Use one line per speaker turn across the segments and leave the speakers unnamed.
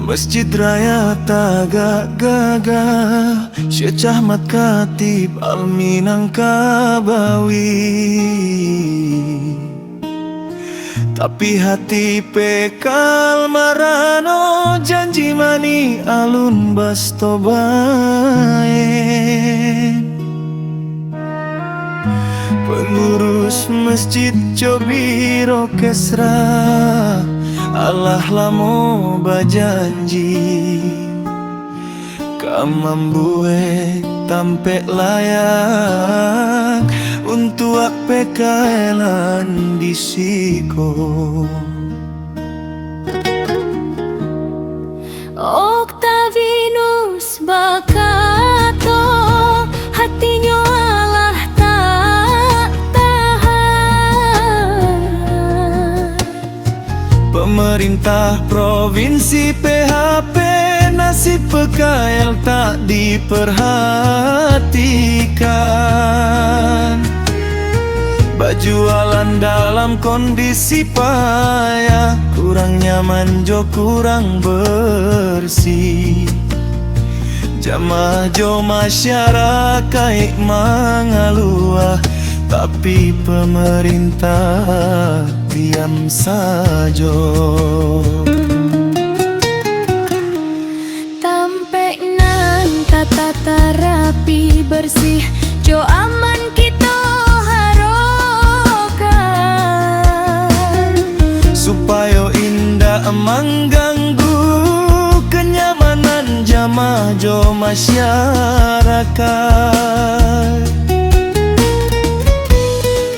Masjid Raya Tagak gagah, Syekh Ahmad Khatib Al-Minangkabawi. Tapi hati pekal marano, janji mani alun basto bae. Pengurus masjid Jobiro Kesra, Allah lamo bajanji kamambue tampe layak untuk pekaelan disiko.
Octavinus Bakato, hatinya Allah tak tahan.
Pemerintah provinsi PHP, nasib pekael tak diperhatikan. Bajualan dalam kondisi payah, kurang nyaman jo kurang bersih. Jamaah jo masyarakat mengeluh, tapi pemerintah diam saja.
Tampek nan tata terapi bersih, jo aman kita harokan.
Supaya indah mengganggu kenyamanan jamaah jo masyarakat.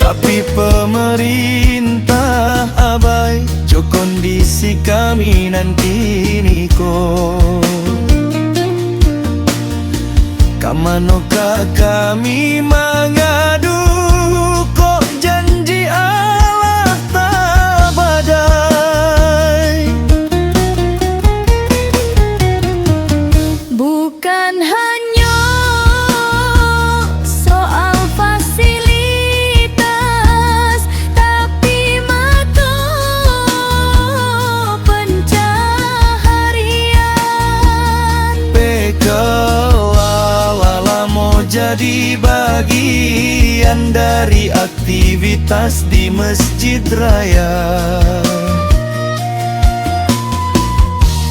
Tapi pemerintah abai jo kondisi kami nanti niko. Kamanokah kami mengadu, kok janji Allah tak badai.
Bukan hanya soal fasilitas, tapi mata pencaharian.
Jadi bagian dari aktivitas di Masjid Raya.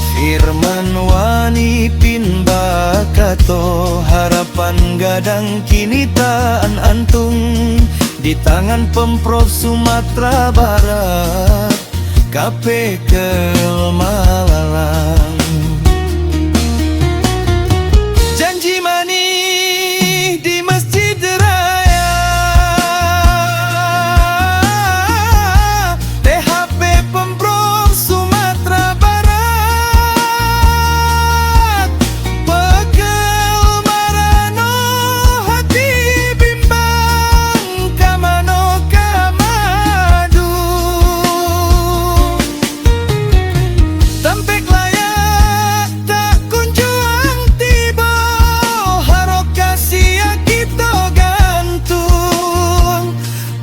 Firman wani pin bakato, harapan gadang kini tak antung di tangan Pemprov Sumatera Barat, KPK Malalang. Janji mani di Masjid Raya, THP Pemprov Sumatera Barat, pegel marano hati bimbang kamano kamadu. Tampek layak tak kunjung tiba, harokasi kita gantung.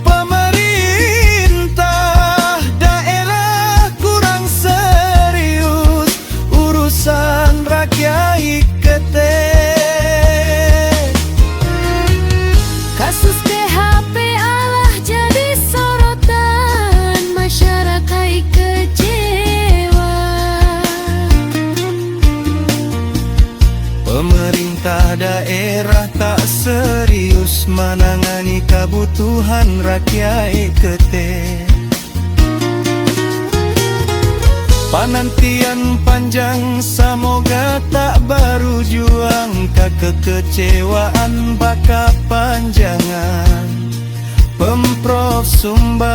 Pemerintah daerah kurang serius urusan rakyat iketek.
Kasus THP Allah jadi sorotan, masyarakat kecewa.
Pemerintah daerah tak serius menangani kebutuhan rakyat iketek. Panantian panjang semoga tak baru juang, kekecewaan baka panjangan Pemprov Sumbar.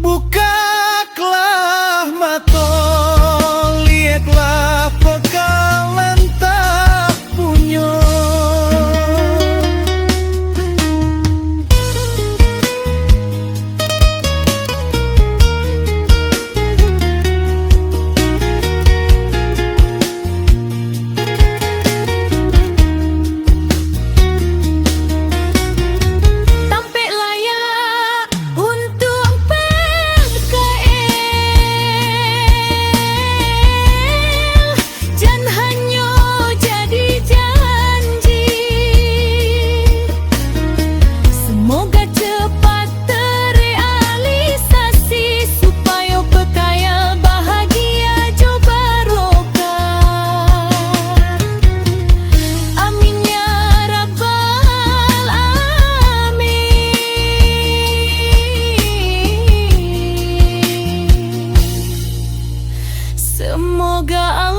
Bukalah mata, lihatlah pekalan tak punya.
Semoga